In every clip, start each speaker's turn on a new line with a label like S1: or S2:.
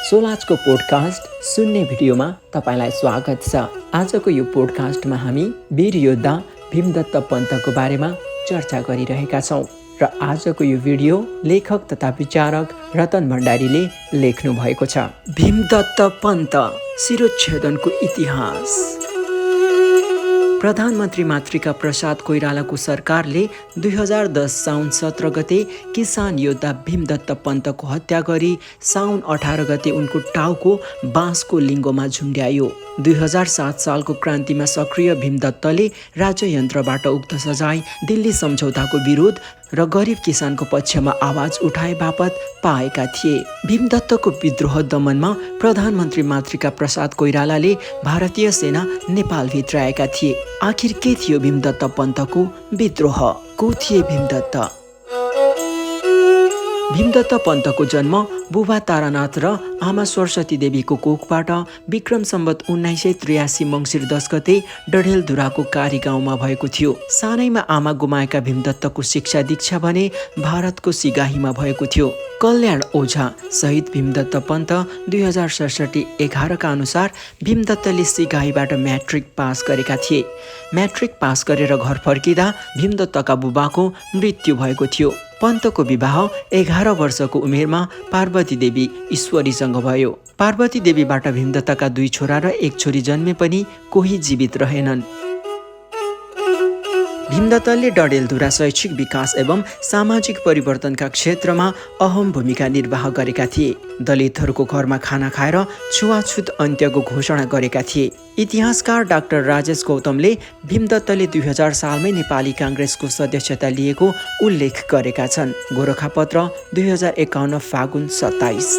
S1: सोलाजको podcast सुन्ने भिडियोमा तपाईँलाई स्वागत छ। आजको यो पोडकास्टमा हामी वीर योद्धा भीमदत्त पन्तको बारेमा चर्चा गरिरहेका छौँ र आजको यो भिडियो लेखक तथा विचारक रतन भण्डारीले लेख्नु भएको छ। भीमदत्त पन्त शिरोच्छेदनको इतिहास। प्रधानमन्त्री मातृका प्रसाद कोइरालाको सरकारले 2010 साउन 17 गते किसान योद्धा भीमदत्त पन्तको हत्या गरी साउन 18 गते उनको टाउको बाँसको लिङ्गोमा झुन्ड्यायो। 2007 सालको क्रान्तिमा सक्रिय भीमदत्तले राज्ययन्त्रबाट उक्त सजाय दिल्ली सम्झौताको विरोध र गरिब किसानको पक्षमा आवाज उठाए बापत पाएका थिए। भीमदत्तको विद्रोह दमनमा प्रधानमन्त्री मातृका प्रसाद कोइरालाले भारतीय सेना नेपाल भित्राएका थिए। आखिर के थियो भीमदत्त पन्तको विद्रोह? को थिए भीमदत्त? भीमदत्त पन्तको जन्म बुबा तारानाथ र आमा सरस्वती देवीको कोखबाट विक्रम सम्वत 1983 मङ्सिर 10 गते डढेलधुराको कारी गाउँमा भएको थियो। सानैमा आमा गुमाएका भीमदत्तको शिक्षा दीक्षा भने भारतको सिगाहीमा भएको थियो। कल्याण ओझा सहित भीमदत्त पन्त 2067-11 का अनुसार भीमदत्तले सिगाहीबाट म्याट्रिक पास गरेका थिए। म्याट्रिक पास गरेर घर फर्किँदा भीमदत्तका बुबाको मृत्यु भएको थियो। पन्तको विवाह 11 वर्षको उमेरमा पार्वती देवी ईश्वरीसँग भयो। पार्वती देवीबाट भीमदत्तका 2 छोरा र 1 छोरी जन्मे पनि कोही जीवित रहेनन्। भीमदत्तले डढेलधुरा शैक्षिक विकास एवं सामाजिक परिवर्तनका क्षेत्रमा अहम भूमिका निर्वाह गरेका थिए। दलितहरूको घरमा खाना खाएर छुवाछुत अन्त्यको घोषणा गरेका थिए। इतिहासकार डाक्टर राजेश गौतमले भीमदत्तले 2000 सालमै नेपाली काङ्ग्रेसको सदस्यता लिएको उल्लेख गरेका छन्। गोरखापत्र 2051 फागुन 27।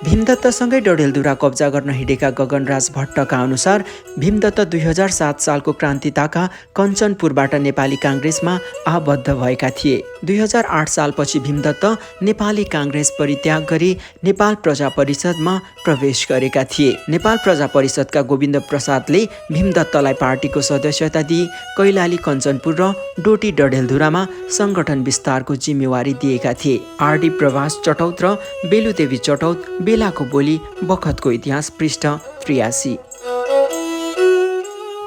S1: भीमदत्तसँगै डढेलधुरा कब्जा गर्न हिँडेका गगनराज भट्टका अनुसार भीमदत्त 2007 सालको क्रान्तिताका कञ्चनपुरबाट नेपाली काङ्ग्रेसमा आबद्ध भएका थिए। 2008 सालपछि भीमदत्त नेपाली काङ्ग्रेस परित्याग गरी नेपाल प्रजा परिषदमा प्रवेश गरेका थिए। नेपाल प्रजा परिषदका गोविन्द प्रसादले भीमदत्तलाई पार्टीको सदस्यता दिई कैलाली कञ्चनपुर र डोटी डढेलधुरामा सङ्गठन विस्तारको जिम्मेवारी दिएका थिए। आरडी प्रभास चटौत र बेलुदेवी चटौत बेलाको बोली बखतको इतिहास पृष्ठ 83।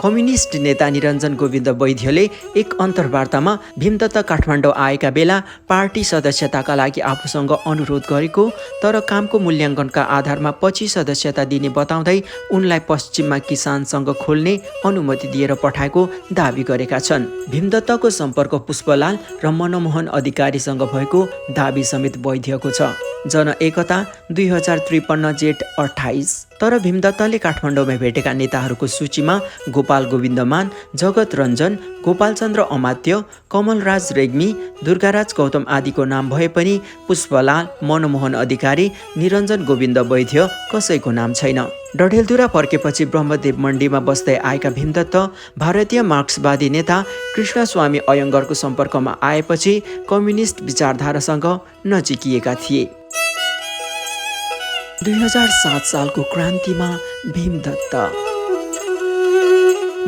S1: कम्युनिस्ट नेता निरञ्जन गोविन्द वैद्यले एक अन्तर्वार्तामा भीमदत्त काठमाडौँ आएका बेला पार्टी सदस्यताका लागि आफूसँग अनुरोध गरेको तर कामको मूल्याङ्कनका आधारमा पछि सदस्यता दिने बताउँदै उनलाई पश्चिममा किसानसँग खोल्ने अनुमति दिएर पठाएको दावी गरेका छन्। भीमदत्तको सम्पर्क पुष्पलाल र मनमोहन अधिकारीसँग भएको दावी समेत वैद्यको छ। जनएकता 2053 जेठ 28। तर भीमदत्तले काठमाडौँमा भेटेका नेताहरूको सूचीमा गोपाल गोविन्द मान, जगत रञ्जन, गोपालचन्द्र अमात्य, कमलराज रेग्मी, दुर्गाराज गौतम आदिको नाम भए पनि पुष्पलाल, मनमोहन अधिकारी, निरञ्जन गोविन्द वैद्य कसैको नाम छैन। डढेलधुरा फर्केपछि ब्रह्मदेव मण्डीमा बस्दै आएका भीमदत्त भारतीय मार्क्सवादी नेता कृष्णस्वामी अयङ्गरको सम्पर्कमा आएपछि कम्युनिस्ट विचारधारासँग नजिकिएका थिए। 2007 सालको क्रान्तिमा भीमदत्त।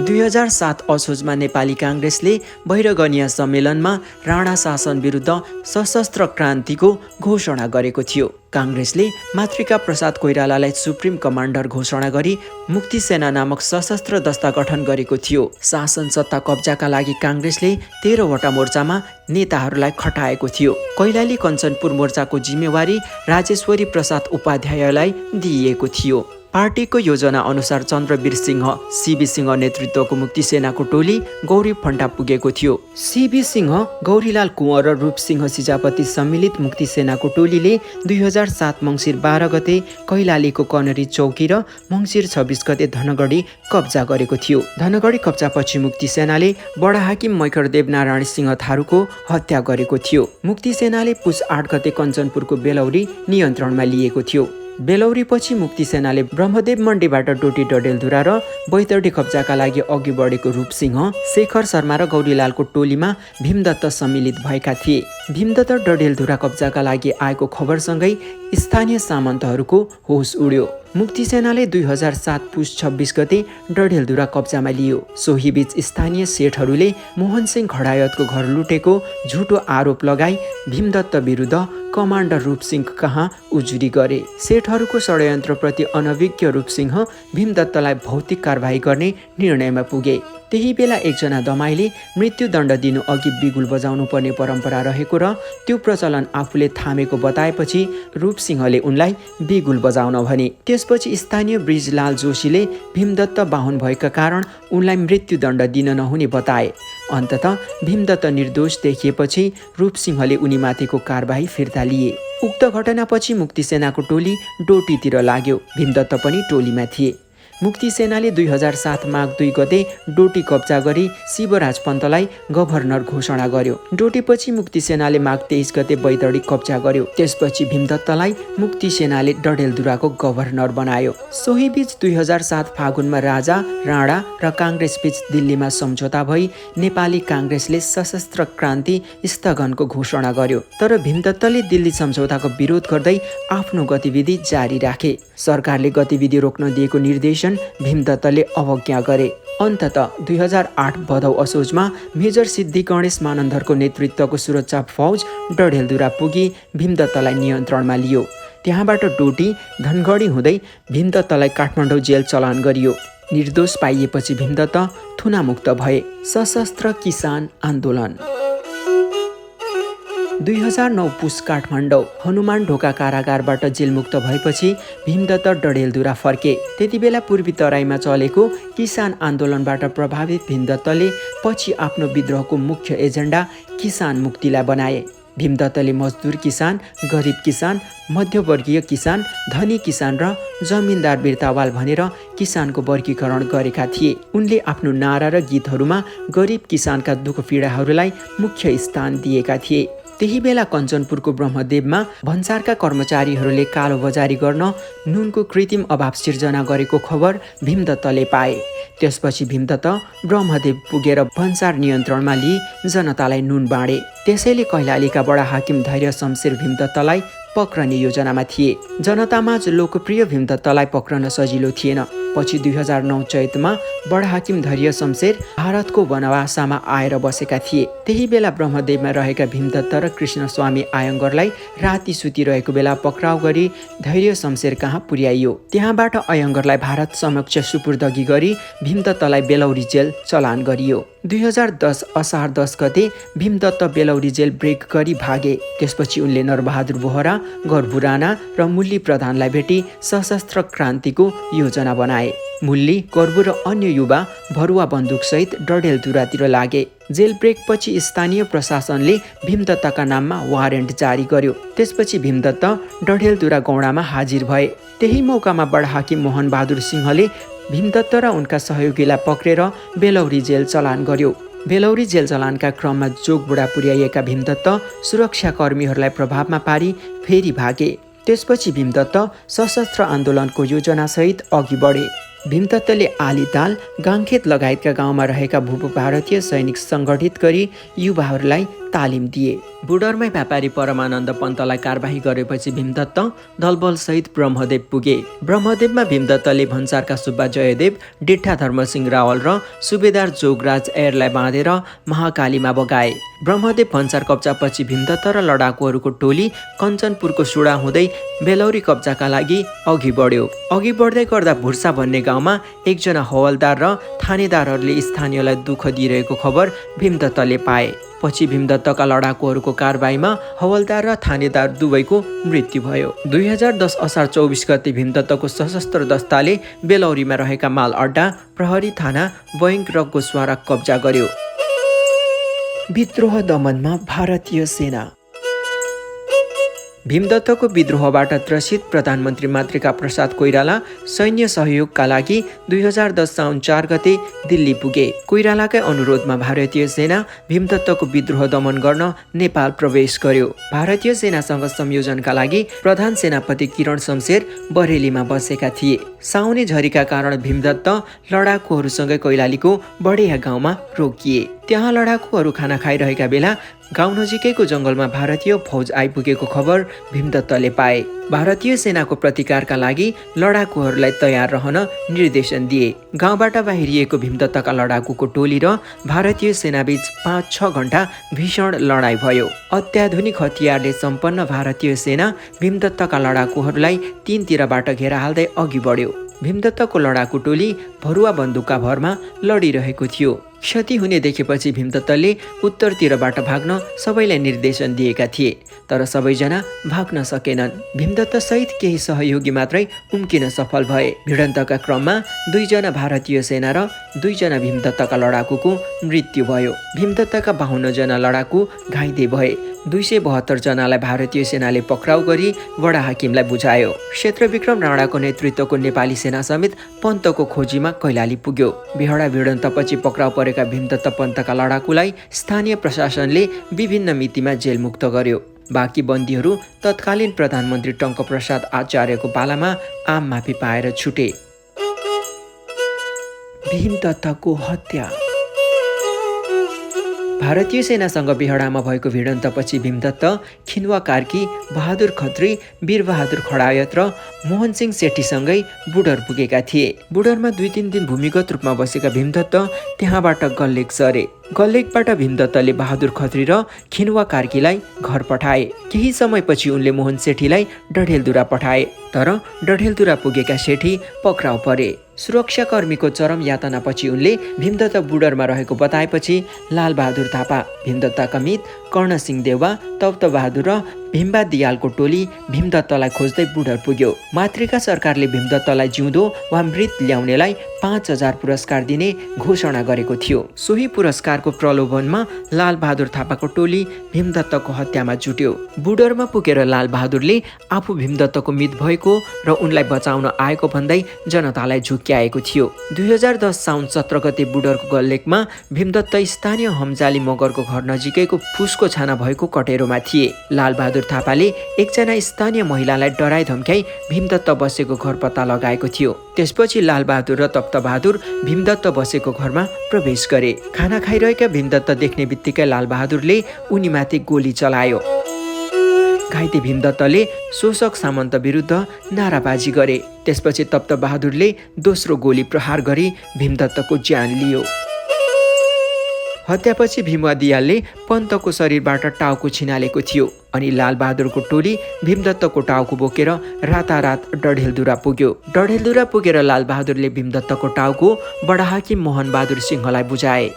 S1: 2007 असोजमा नेपाली काङ्ग्रेसले बहिरगनिया सम्मेलनमा राणा शासन विरुद्ध सशस्त्र क्रान्तिको घोषणा गरेको थियो। काङ्ग्रेसले मातृका प्रसाद कोइरालालाई सुप्रिम कमान्डर घोषणा गरी मुक्ति सेना नामक सशस्त्र दस्ता गठन गरेको थियो। शासन सत्ता कब्जाका लागि काङ्ग्रेसले 13 वटा मोर्चामा नेताहरूलाई खटाएको थियो। कैलाली कञ्चनपुर मोर्चाको जिम्मेवारी राजेश्वरी प्रसाद उपाध्यायलाई दिइएको थियो। पार्टीको योजना अनुसार चन्द्रवीर सिंह, सीबी सिंह नेतृत्वको मुक्ति सेनाको टोली गौरी फन्टा पुगेको थियो। सीबी सिंह, गौरीलाल कुँवर र रूपसिंह सिजापति सम्मिलित मुक्ति सेनाको टोलीले 2007 मङ्सिर 12 गते कैलालीको कनरी चौकी र मङ्सिर 26 गते धनगढी कब्जा गरेको थियो। धनगढी कब्जापछि मुक्ति सेनाले बडा हाकिम मैकरदेव नारायण सिंह थारूको हत्या गरेको थियो। मुक्ति सेनाले पुस 8 गते कञ्चनपुरको बेलौरी नियन्त्रणमा लिएको थियो। बेलौरीपछि मुक्ति सेनाले ब्रह्मदेव मण्डीबाट डोटी डढेलधुरा र बैतडी कब्जाका लागि अघि बढेको रूपसिंह, शेखर शर्मा र गौरीलालको टोलीमा भीमदत्त सम्मिलित भएका थिए। भीमदत्त डडेलधुरा कब्जाका लागि आएको खबरसँगै स्थानीय सामन्तहरूको होस उड्यो। मुक्तिसेनाले 2007 पुस 26 गते डडेलधुरा कब्जामा लियो। सोही बीच स्थानीय सेठहरूले मोहन सिंह खडायतको घर लुटेको झुटो आरोप लगाई भीमदत्त विरुद्ध कमान्डर रूपसिंह कहाँ उजुरी गरे। सेठहरूको षड्यन्त्रप्रति अनभिज्ञ रूपसिंह भीमदत्तलाई भौतिक कारबाही गर्ने निर्णयमा पुगे। त्यही बेला एकजना दमाईले मृत्युदण्ड दिनु अघि बिगुल बजाउनु पर्ने परम्परा रहेको र त्यो प्रचलन आफूले थामेको बताएपछि रूपसिंहले उनलाई बिगुल बजाउन भने। त्यसपछि स्थानीय ब्रिजलाल जोशीले भीमदत्त बाहुन भएका कारण उनलाई मृत्युदण्ड दिन नहुने बताए। अन्ततः भीमदत्त निर्दोष देखिएपछि रूपसिंहले उनीमाथिको कारबाही फिर्ता लिए। उक्त घटनापछि मुक्तिसेनाको टोली डोटीतिर लाग्यो। भीमदत्त पनि टोलीमा थिए। मुक्तिसेनाले 2007 माघ 2 गते डोटी कब्जा गरी शिवराज पन्तलाई गभर्नर घोषणा गर्यो। डोटीपछि मुक्तिसेनाले माघ 23 गते बैतडी कब्जा गर्यो। त्यसपछि भीमदत्तलाई मुक्तिसेनाले डडेलधुराको गभर्नर बनायो। सोही बीच 2007 फागुनमा राजा, राणा र काङ्ग्रेस बीच दिल्लीमा सम्झौता भई नेपाली काङ्ग्रेसले सशस्त्र क्रान्ति स्थगनको घोषणा गर्यो। तर भीमदत्तले दिल्ली सम्झौताको विरोध गर्दै आफ्नो गतिविधि जारी राखे। सरकारले गतिविधि रोक्न दिएको निर्देशन भीमदत्तले अवज्ञा गरे। अन्ततः 2008 भदौ असोजमा मेजर सिद्धि गणेश मानन्धरको नेतृत्वको सुरक्षा फौज डडेलधुरा पुगी भीमदत्तलाई नियन्त्रणमा लियो। त्यहाँबाट डोटी, धनगढी हुँदै भीमदत्तलाई काठमाडौँ जेल चलान गरियो। निर्दोष पाइएपछि भीमदत्त थुनामुक्त भए। सशस्त्र किसान आन्दोलन 2009 पुस काठमाडौँ हनुमान ढोका कारागारबाट जेलमुक्त भएपछि भीमदत्त डडेलधुरा फर्के। त्यतिबेला पूर्वी तराईमा चलेको किसान आन्दोलनबाट प्रभावित भीमदत्तले पछि आफ्नो विद्रोहको मुख्य एजेन्डा किसान मुक्तिलाई बनाए। भीमदत्तले मजदुर किसान, गरिब किसान, मध्यवर्गीय किसान, धनी किसान र जमिनदार बिर्तावाल भनेर किसानको वर्गीकरण गरेका थिए। उनले आफ्नो नारा र गीतहरूमा गरिब किसानका दुःख पीडाहरूलाई मुख्य स्थान दिएका थिए। त्यही बेला कञ्चनपुरको ब्रह्मदेवमा भन्सारका कर्मचारीहरूले कालोबजारी गर्न नुनको कृत्रिम अभाव सिर्जना गरेको खबर भीमदत्तले पाए। त्यसपछि भीमदत्त ब्रह्मदेव पुगेर भन्सार नियन्त्रणमा लिई जनतालाई नुन बाँडे। त्यसैले कैलालीका बडा हाकिम धैर्य शमशेर भीमदत्तलाई पक्रने योजनामा थिए। जनतामाझ लोकप्रिय भीमदत्तलाई पक्रन सजिलो थिएन। पछि 2009 चैतमा बडा हाकिम धैर्य शमशेर भारतको वनवासामा आएर बसेका थिए। त्यही बेला ब्रह्मदेवमा रहेका भीमदत्त र कृष्णस्वामी आयङ्गरलाई राति सुतिरहेको बेला पक्राउ गरी धैर्य शमशेर कहाँ पुर्याइयो। त्यहाँबाट अयङ्गरलाई भारत समक्ष सुपुर्दगी गरी भीमदत्तलाई बेलौरी जेल चलान गरियो। 2010 असार 10 गते भीमदत्त बेलौरी जेल ब्रेक गरी भागे। त्यसपछि उनले नरबहादुर बोहरा, गर्भु राणा र मुल्ली प्रधानलाई भेटी सशस्त्र क्रान्तिको योजना बनाए। मुल्ली, गर्भु र अन्य युवा भरुवा बन्दुकसहित डडेलधुरातिर लागे। जेल ब्रेकपछि स्थानीय प्रशासनले भीमदत्तका नाममा वारेन्ट जारी गर्यो। त्यसपछि भीमदत्त डडेलधुरा गौडामा हाजिर भए। त्यही मौकामा बडा हाकिम मोहन बहादुर सिंहले भीमदत्त र उनका सहयोगीलाई पक्रेर बेलौरी जेल चलान गर्यो। बेलौरी जेल चलानका क्रममा जोगबुढा पुर्याइएका भीमदत्त सुरक्षाकर्मीहरूलाई प्रभावमा पारी फेरि भागे। त्यसपछि भीमदत्त सशस्त्र आन्दोलनको योजनासहित अघि बढे। भीमदत्तले आलीताल, गाङखेत लगायतका गाउँमा रहेका भारतीय सैनिक सङ्गठित गरी युवाहरूलाई तालिम दिए। बुडरमै व्यापारी परमानन्द पन्तलाई कारबाही गरेपछि भीमदत्त दलबलसहित ब्रह्मदेव पुगे। ब्रह्मदेवमा भीमदत्तले भन्सारका सुब्बा जयदेव, डिठा धर्मसिंह रावल र सुबेदार जोगराज एयरलाई बाँधेर महाकालीमा बगाए। ब्रह्मदेव भन्सार कब्जापछि भीमदत्त र लडाकुहरूको टोली कञ्चनपुरको सुडा हुँदै बेलौरी कब्जाका लागि अघि बढ्यो। अघि बढ्दै गर्दा भुर्सा भन्ने गाउँमा एकजना हवलदार र थानेदारहरूले स्थानीयलाई दुःख दिइरहेको खबर भीमदत्तले पाए। पछि भीमदत्तका लडाकुहरूको कारबाहीमा हवलदार र थानेदार दुवैको मृत्यु भयो। 2010 असार 24 गते भीमदत्तको सशस्त्र दस्ताले बेलौरीमा रहेका माल अड्डा, प्रहरी थाना, बैंक र गोस्वारा कब्जा गर्यो। विद्रोह दमनमा भारतीय सेना। भीमदत्तको विद्रोहबाट त्रसित प्रधानमन्त्री मातृका प्रसाद कोइराला सैन्य सहयोगका लागि 2010 साउन 4 गते दिल्ली पुगे। कोइरालाकै अनुरोधमा भारतीय सेना भीमदत्तको विद्रोह दमन गर्न नेपाल प्रवेश गर्यो। भारतीय सेनासँग संयोजनका लागि प्रधान सेनापति किरण शमशेर बरेलीमा बसेका थिए। साउने झरीका कारण भीमदत्त लडाकुहरूसँगै कैलालीको बढिया गाउँमा रोकिए। त्यहाँ लडाकुहरू खाना खाइरहेका बेला गाउँ नजिकैको जङ्गलमा भारतीय फौज आइपुगेको खबर भीमदत्तले पाए। भारतीय सेनाको प्रतिकारका लागि लडाकुहरूलाई तयार रहन निर्देशन दिए। गाउँबाट बाहिरिएको भीमदत्तका लडाकुको टोली र भारतीय सेनाबीच 5-6 घण्टा भीषण लडाईँ भयो। अत्याधुनिक हतियारले सम्पन्न भारतीय सेना भीमदत्तका लडाकुहरूलाई तीनतिरबाट घेरा हाल्दै अघि बढ्यो। भीमदत्तको लडाकु टोली भरुवा बन्दुकका भरमा लडिरहेको थियो। क्षति हुने देखेपछि भीमदत्तले उत्तरतिरबाट भाग्न सबैलाई निर्देशन दिएका थिए, तर सबैजना भाग्न सकेनन्। भीमदत्त सहित केही सहयोगी मात्रै उम्किन सफल भए। भिडन्तका क्रममा 2 जना भारतीय सेना र 2 जना भीमदत्तका लडाकुको मृत्यु भयो। भीमदत्तका 52 जना लडाकु घाइते भए। 272 जनालाई भारतीय सेनाले पक्राउ गरी बडा हाकिमलाई बुझायो। क्षेत्रविक्रम राणाको नेतृत्वको नेपाली सेना समेत पन्तको खोजीमा कैलाली पुग्यो। बिहडा भिडन्तपछि पक्राउ परेका भीमदत्त पन्तका लडाकुलाई स्थानीय प्रशासनले विभिन्न मितिमा जेलमुक्त गर्यो। बाँकी बन्दीहरू तत्कालीन प्रधानमन्त्री टङ्कप्रसाद आचार्यको पालामा आम माफी पाएर छुटे। भीमदत्तको हत्या। भारतीय सेनासँग बिहडामा भएको भिडन्तपछि भीमदत्त, खिन्वा कार्की, बहादुर खत्री, वीरबहादुर खडायत र मोहन सिंह सेठीसँगै बुडर पुगेका थिए। बुडरमा 2-3 दिन भूमिगत रूपमा बसेका भीमदत्त त्यहाँबाट गल्लेक सरे। गल्लेकबाट भीमदत्तले बहादुर खत्री र खिन्वा कार्कीलाई घर पठाए। केही समयपछि उनले मोहन सेठीलाई डढेलधुरा पठाए, तर डढेलधुरा पुगेका सेठी पक्राउ परे। सुरक्षाकर्मीको चरम यातनापछि उनले भीमदत्त बुडरमा रहेको बताएपछि लालबहादुर थापा, भीमदत्तका मित कर्णसिंह देउवा, तप्तबहादुर र भीमबा दियालको टोली भीमदत्तलाई खोज्दै बुडर पुग्यो। मातृका सरकारले भीमदत्तलाई जिउँदो वा मृत ल्याउनेलाई 5000 पुरस्कार दिने घोषणा गरेको थियो। सोही पुरस्कारको प्रलोभनमा लालबहादुर थापाको टोली भीमदत्तको हत्यामा जुट्यो। बुडरमा पुगेर लालबहादुरले आफू भीमदत्तको मित भएको र उनलाई बचाउन आएको भन्दै जनतालाई झुक्क्याएको थियो। 2010 साउन 17 गते बुडरको गल्लेकमा भीमदत्त स्थानीय हमजाली मगरको घर नजिकैको फुसको छाना भएको कटेरोमा थिए। लालबहादुर थापाले एकजना स्थानीय महिलालाई डराई धम्क्याई भीमदत्त बसेको घर पत्ता लगाएको थियो। त्यसपछि लालबहादुर र तप्तबहादुर भीमदत्त बसेको घरमा प्रवेश गरे। खाना खाइरहेका भीमदत्त देख्ने बित्तिकै लालबहादुरले उनीमाथि गोली चलायो। घाइते भीमदत्तले शोषक सामन्त विरुद्ध नाराबाजी गरे। त्यसपछि तप्तबहादुरले दोस्रो गोली प्रहार गरी भीमदत्तको ज्यान लियो। हत्यापछि भीमबा दियालले पन्तको शरीरबाट टाउको छिनालेको थियो अनि लालबहादुरको टोली भीमदत्तको टाउको बोकेर रातारात डढेलधुरा पुग्यो। डढेलधुरा पुगेर लालबहादुरले भीमदत्तको टाउको बडा हाकिम मोहनबहादुर सिंहलाई बुझाए।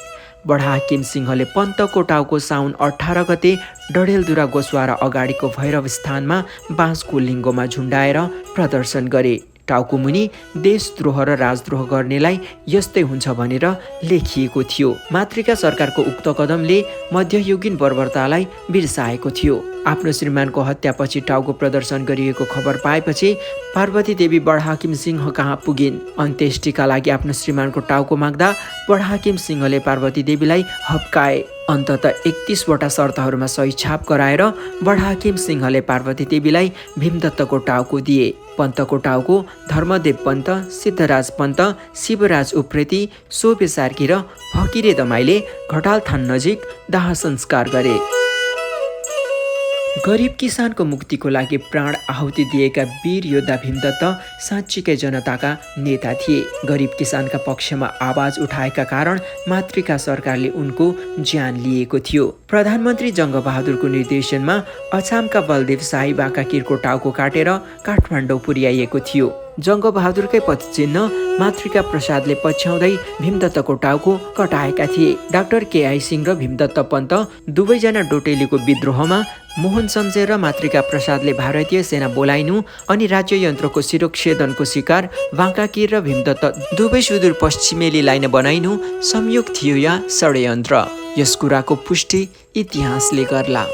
S1: बडा हाकिम सिंहले पन्तको टाउको साउन 18 गते डढेलधुरा गोसवारा अगाडिको भैरव स्थानमा बाँसको लिङ्गोमा झुन्डाएर प्रदर्शन गरे। टाउको मुनि देशद्रोह र राजद्रोह गर्नेलाई यस्तै हुन्छ भनेर लेखिएको थियो। मातृका सरकारको उक्त कदमले मध्ययुगीन बर्बरतालाई बिर्साएको थियो। आफ्नो श्रीमानको हत्यापछि टाउको प्रदर्शन गरिएको खबर पाएपछि पार्वती देवी बडा हाकिम सिंह कहाँ पुगिन्। अन्त्येष्टिका लागि आफ्नो श्रीमानको टाउको माग्दा बडा हाकिम सिंहले पार्वती देवीलाई हप्काए। अन्ततः 31 वटा शर्तहरूमा सही छाप गराएर बडा हाकिम सिंहले पार्वती देवीलाई भीमदत्तको टाउको दिए। पन्तको टाउको धर्मदेव पन्त, सिद्धराज पन्त, शिवराज उप्रेती, सोभे सार्की र फकिरे दमाईले घटाल थान नजिक दाह संस्कार गरे। गरिब किसानको मुक्तिको लागि प्राण आहुति दिएका वीर योद्धा भीमदत्त साँच्चीकै जनताका नेता थिए। गरिब किसानका पक्षमा आवाज उठाएका कारण मातृका सरकारले उनको ज्यान लिएको थियो। प्रधानमन्त्री जङ्गबहादुरको निर्देशनमा अछामका बलदेव शाही बाकाकीरको टाउको काटेर काठमाडौँ पुर्याइएको थियो। जङ्गबहादुरकै पदचिन्ह मातृका प्रसादले पछ्याउँदै भीमदत्तको टाउको कटाएका थिए। डाक्टर केआई सिंह र भीमदत्त पन्त दुवैजना डोटेलीको विद्रोहमा मोहन शमशेर र मातृका प्रसादले भारतीय सेना बोलाइनु अनि राज्ययन्त्रको शिरच्छेदनको शिकार बाँकाकीर र भीमदत्त दुवै सुदूर पश्चिमेलीलाई नै बनाइनु संयोग थियो या षड्यन्त्र, यस कुराको पुष्टि इतिहासले गर्ला।